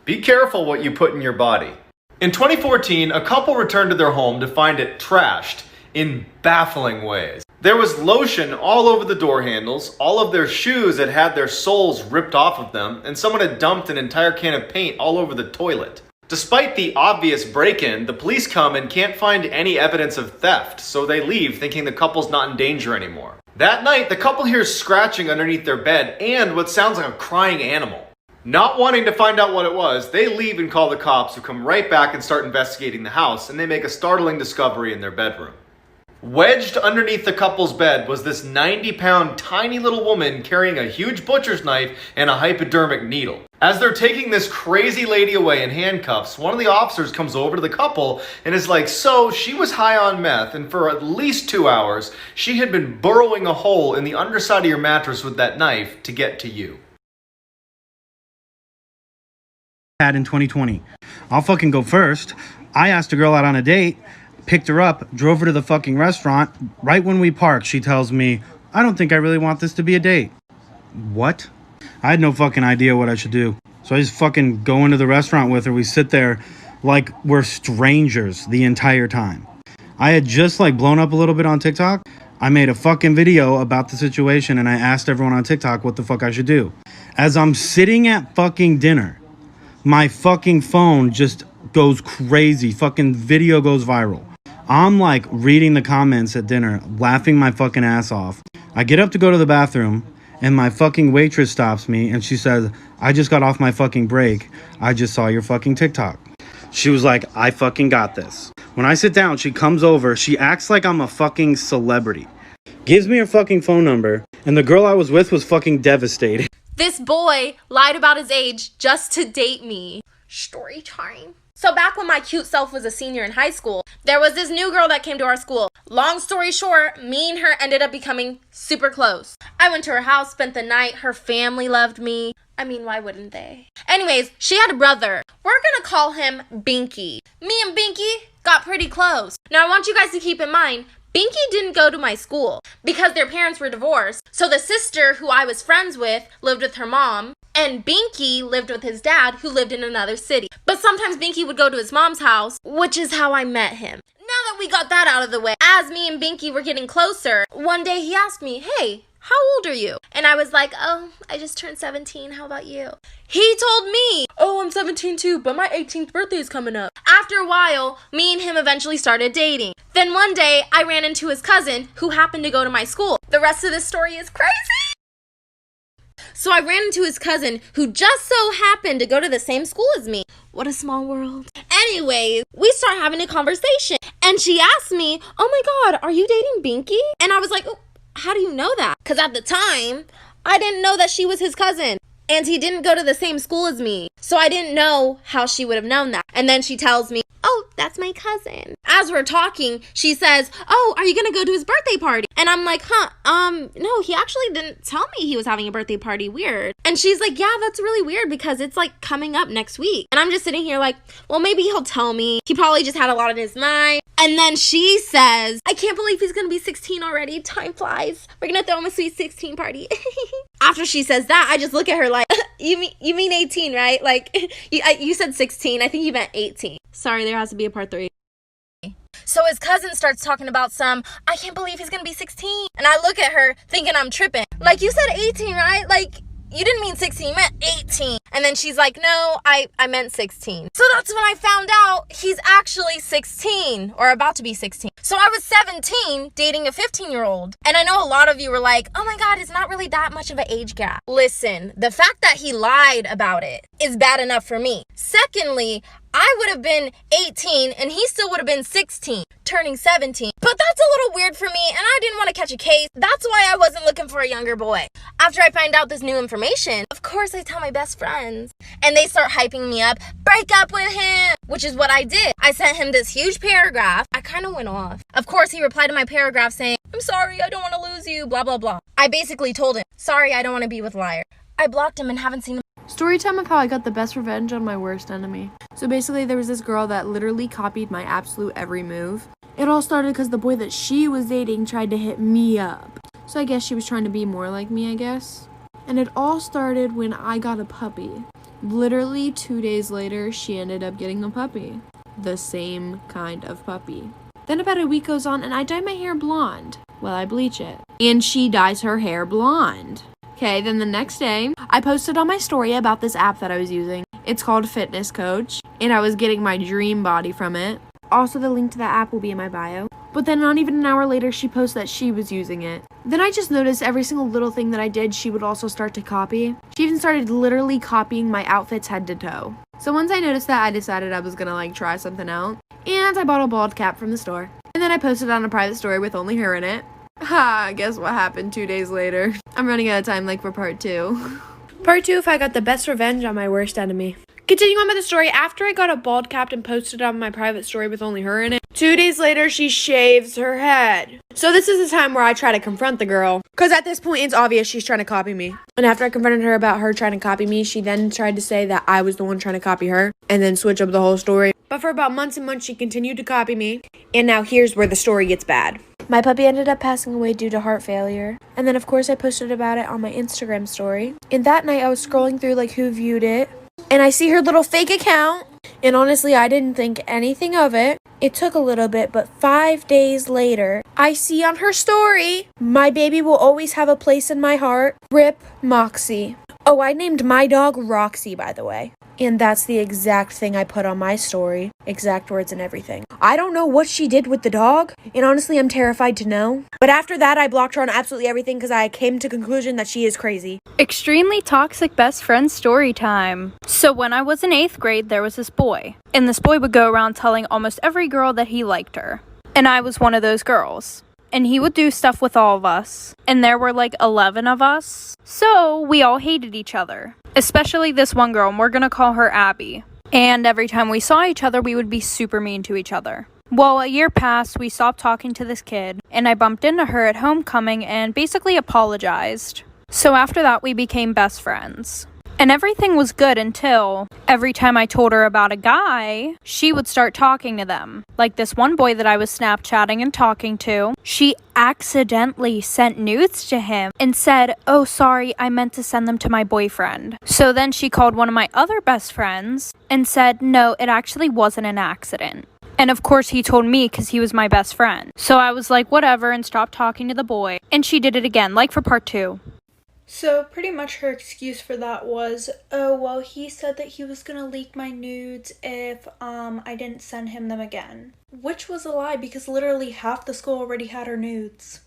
Be careful what you put in your body. In 2014, a couple returned to their home to find it trashed in baffling ways. There was lotion all over the door handles, all of their shoes had had their soles ripped off of them, and someone had dumped an entire can of paint all over the toilet. Despite the obvious break-in, the police come and can't find any evidence of theft, so they leave thinking the couple's not in danger anymore. That night, the couple hears scratching underneath their bed and what sounds like a crying animal. Not wanting to find out what it was, they leave and call the cops, who come right back and start investigating the house, and they make a startling discovery in their bedroom. Wedged underneath the couple's bed was this 90-pound tiny little woman carrying a huge butcher's knife and a hypodermic needle. As they're taking this crazy lady away in handcuffs, one of the officers comes over to the couple and is like, so she was high on meth, and for at least 2 hours, she had been burrowing a hole in the underside of your mattress with that knife to get to you. In 2020. I'll fucking go first. I asked a girl out on a date, picked her up, drove her to the fucking restaurant. Right when we parked, she tells me, I don't think I really want this to be a date. What? I had no fucking idea what I should do. So I just fucking go into the restaurant with her. We sit there like we're strangers the entire time. I had just blown up a little bit on TikTok. I made a fucking video about the situation and I asked everyone on TikTok what the fuck I should do. As I'm sitting at fucking dinner, my fucking phone just goes crazy. Fucking video goes viral. I'm reading the comments at dinner, laughing my fucking ass off. I get up to go to the bathroom and my fucking waitress stops me and she says, I just got off my fucking break. I just saw your fucking TikTok. She was like, I fucking got this. When I sit down, she comes over. She acts like I'm a fucking celebrity. Gives me her fucking phone number. And the girl I was with was fucking devastated. This boy lied about his age just to date me. Story time. So back when my cute self was a senior in high school, there was this new girl that came to our school. Long story short, me and her ended up becoming super close. I went to her house, spent the night. Her family loved me. I mean, why wouldn't they? Anyways, she had a brother. We're gonna call him Binky. Me and Binky got pretty close. Now I want you guys to keep in mind, Binky didn't go to my school because their parents were divorced. So the sister who I was friends with lived with her mom, and Binky lived with his dad who lived in another city. But sometimes Binky would go to his mom's house, which is how I met him. Now that we got that out of the way, as me and Binky were getting closer, one day he asked me, hey, how old are you? And I was like, oh, I just turned 17. How about you? He told me, oh, I'm 17 too, but my 18th birthday is coming up. After a while, me and him eventually started dating. Then one day, I ran into his cousin who happened to go to my school. The rest of this story is crazy. So I ran into his cousin who just so happened to go to the same school as me. What a small world. Anyways, we start having a conversation. And she asked me, oh my God, are you dating Binky? And I was like, oh, how do you know that? Because at the time, I didn't know that she was his cousin. And he didn't go to the same school as me. So I didn't know how she would have known that. And then she tells me, oh, that's my cousin. As we're talking, she says, oh, are you going to go to his birthday party? And I'm like, no, he actually didn't tell me he was having a birthday party. Weird. And she's like, yeah, that's really weird because it's coming up next week. And I'm just sitting here well, maybe he'll tell me. He probably just had a lot on his mind. And then she says, I can't believe he's going to be 16 already. Time flies. We're going to throw him a sweet 16 party. After she says that, I just look at her like, you mean 18, right? You said 16. I think you meant 18. Sorry, there has to be a part 3. So his cousin starts talking about I can't believe he's going to be 16. And I look at her thinking I'm tripping. You said 18, right? You didn't mean 16, you meant 18. And then she's like, no, I meant 16. So that's when I found out he's actually 16 or about to be 16. So I was 17 dating a 15-year-old. And I know a lot of you were like, oh my God, it's not really that much of an age gap. Listen, the fact that he lied about it is bad enough for me. Secondly, I would have been 18 and he still would have been 16, turning 17. But that's a little weird for me and I didn't want to catch a case. That's why I wasn't looking for a younger boy. After I find out this new information, of course I tell my best friends. And they start hyping me up, break up with him, which is what I did. I sent him this huge paragraph. I kind of went off. Of course, he replied to my paragraph saying, I'm sorry, I don't want to lose you, blah, blah, blah. I basically told him, sorry, I don't want to be with liar. I blocked him and haven't seen him. Story time of how I got the best revenge on my worst enemy. So basically there was this girl that literally copied my absolute every move. It all started because the boy that she was dating tried to hit me up. So I guess she was trying to be more like me, I guess. And it all started when I got a puppy. Literally 2 days later, she ended up getting a puppy. The same kind of puppy. Then about a week goes on and I dye my hair blonde. Well, I bleach it. And she dyes her hair blonde. Okay, then the next day, I posted on my story about this app that I was using. It's called Fitness Coach, and I was getting my dream body from it. Also, the link to that app will be in my bio. But then not even an hour later, she posted that she was using it. Then I just noticed every single little thing that I did, she would also start to copy. She even started literally copying my outfits head to toe. So once I noticed that, I decided I was gonna try something out. And I bought a bald cap from the store. And then I posted on a private story with only her in it. Ha, guess what happened 2 days later? I'm running out of time for part 2. Part 2, if I got the best revenge on my worst enemy. Continuing on with the story, after I got a bald cap and posted on my private story with only her in it, 2 days later, she shaves her head. So this is the time where I try to confront the girl. Because at this point, it's obvious she's trying to copy me. And after I confronted her about her trying to copy me, she then tried to say that I was the one trying to copy her. And then switch up the whole story. But for about months and months, she continued to copy me. And now here's where the story gets bad. My puppy ended up passing away due to heart failure. And then, of course, I posted about it on my Instagram story. And that night, I was scrolling through, who viewed it. And I see her little fake account. And honestly, I didn't think anything of it. It took a little bit, but 5 days later, I see on her story, my baby will always have a place in my heart. Rip Moxie. Oh, I named my dog Roxy, by the way. And that's the exact thing I put on my story. Exact words and everything. I don't know what she did with the dog, and honestly, I'm terrified to know. But after that, I blocked her on absolutely everything because I came to the conclusion that she is crazy. Extremely toxic best friend story time. So when I was in 8th grade, there was this boy. And this boy would go around telling almost every girl that he liked her. And I was one of those girls. And he would do stuff with all of us. And there were 11 of us. So we all hated each other. Especially this one girl, and we're gonna call her Abby. And every time we saw each other, we would be super mean to each other. Well, a year passed, we stopped talking to this kid, and I bumped into her at homecoming and basically apologized. So after that, we became best friends. And everything was good until every time I told her about a guy, she would start talking to them. Like this one boy that I was Snapchatting and talking to, she accidentally sent nudes to him and said, "Oh, sorry, I meant to send them to my boyfriend." So then she called one of my other best friends and said, "No, it actually wasn't an accident." And of course he told me because he was my best friend. So I was like, whatever, and stopped talking to the boy. And she did it again, for part 2. So pretty much her excuse for that was, oh, well, he said that he was gonna leak my nudes if I didn't send him them again. Which was a lie because literally half the school already had her nudes.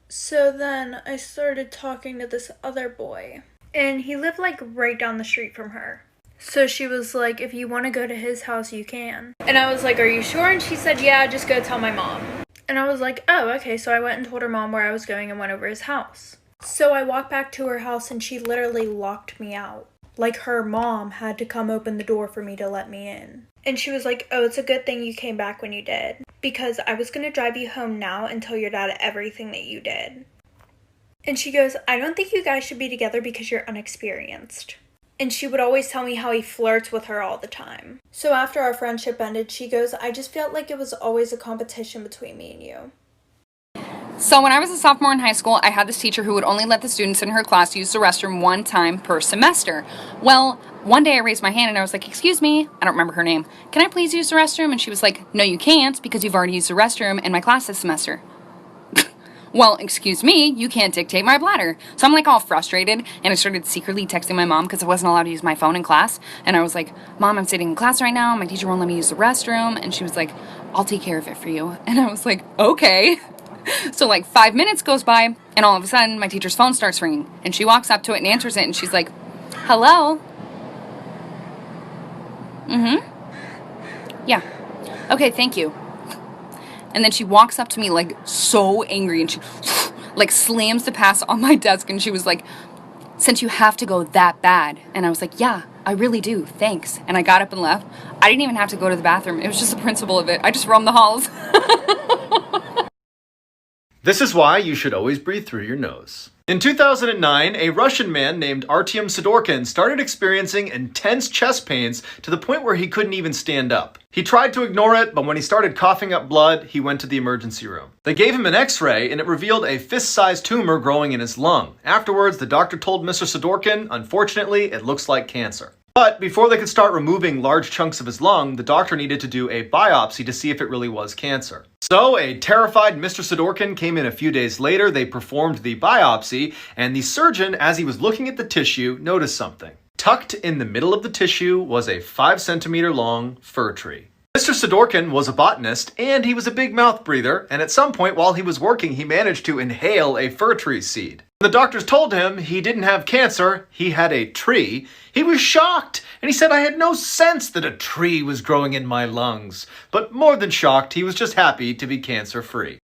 So then I started talking to this other boy. And he lived right down the street from her. So she was like, if you want to go to his house, you can. And I was like, are you sure? And she said, yeah, just go tell my mom. And I was like, oh, okay. So I went and told her mom where I was going and went over his house. So I walked back to her house and she literally locked me out. Her mom had to come open the door for me to let me in. And she was like, oh, it's a good thing you came back when you did. Because I was going to drive you home now and tell your dad everything that you did. And she goes, I don't think you guys should be together because you're unexperienced. And she would always tell me how he flirts with her all the time. So after our friendship ended, she goes, I just felt like it was always a competition between me and you. So when I was a sophomore in high school, I had this teacher who would only let the students in her class use the restroom one time per semester. Well, one day I raised my hand and I was like, excuse me, I don't remember her name. Can I please use the restroom? And she was like, no, you can't because you've already used the restroom in my class this semester. Well, excuse me, you can't dictate my bladder. So I'm all frustrated and I started secretly texting my mom because I wasn't allowed to use my phone in class. And I was like, Mom, I'm sitting in class right now. My teacher won't let me use the restroom. And she was like, I'll take care of it for you. And I was like, okay. So 5 minutes goes by and all of a sudden my teacher's phone starts ringing and she walks up to it and answers it and she's like, hello? Yeah. Okay, thank you. And then she walks up to me so angry and she slams the pass on my desk and she was like, since you have to go that bad. And I was like, yeah, I really do, thanks. And I got up and left. I didn't even have to go to the bathroom. It was just the principle of it. I just roamed the halls. This is why you should always breathe through your nose. In 2009, a Russian man named Artyom Sidorkin started experiencing intense chest pains to the point where he couldn't even stand up. He tried to ignore it, but when he started coughing up blood, he went to the emergency room. They gave him an x-ray and it revealed a fist-sized tumor growing in his lung. Afterwards, the doctor told Mr. Sidorkin, unfortunately, it looks like cancer. But before they could start removing large chunks of his lung, the doctor needed to do a biopsy to see if it really was cancer. So a terrified Mr. Sidorkin came in a few days later, they performed the biopsy, and the surgeon, as he was looking at the tissue, noticed something. Tucked in the middle of the tissue was a 5-centimeter long fir tree. Mr. Sidorkin was a botanist, and he was a big mouth breather, and at some point while he was working, he managed to inhale a fir tree seed. The doctors told him he didn't have cancer, he had a tree. He was shocked, and he said, "I had no sense that a tree was growing in my lungs." But more than shocked, he was just happy to be cancer-free.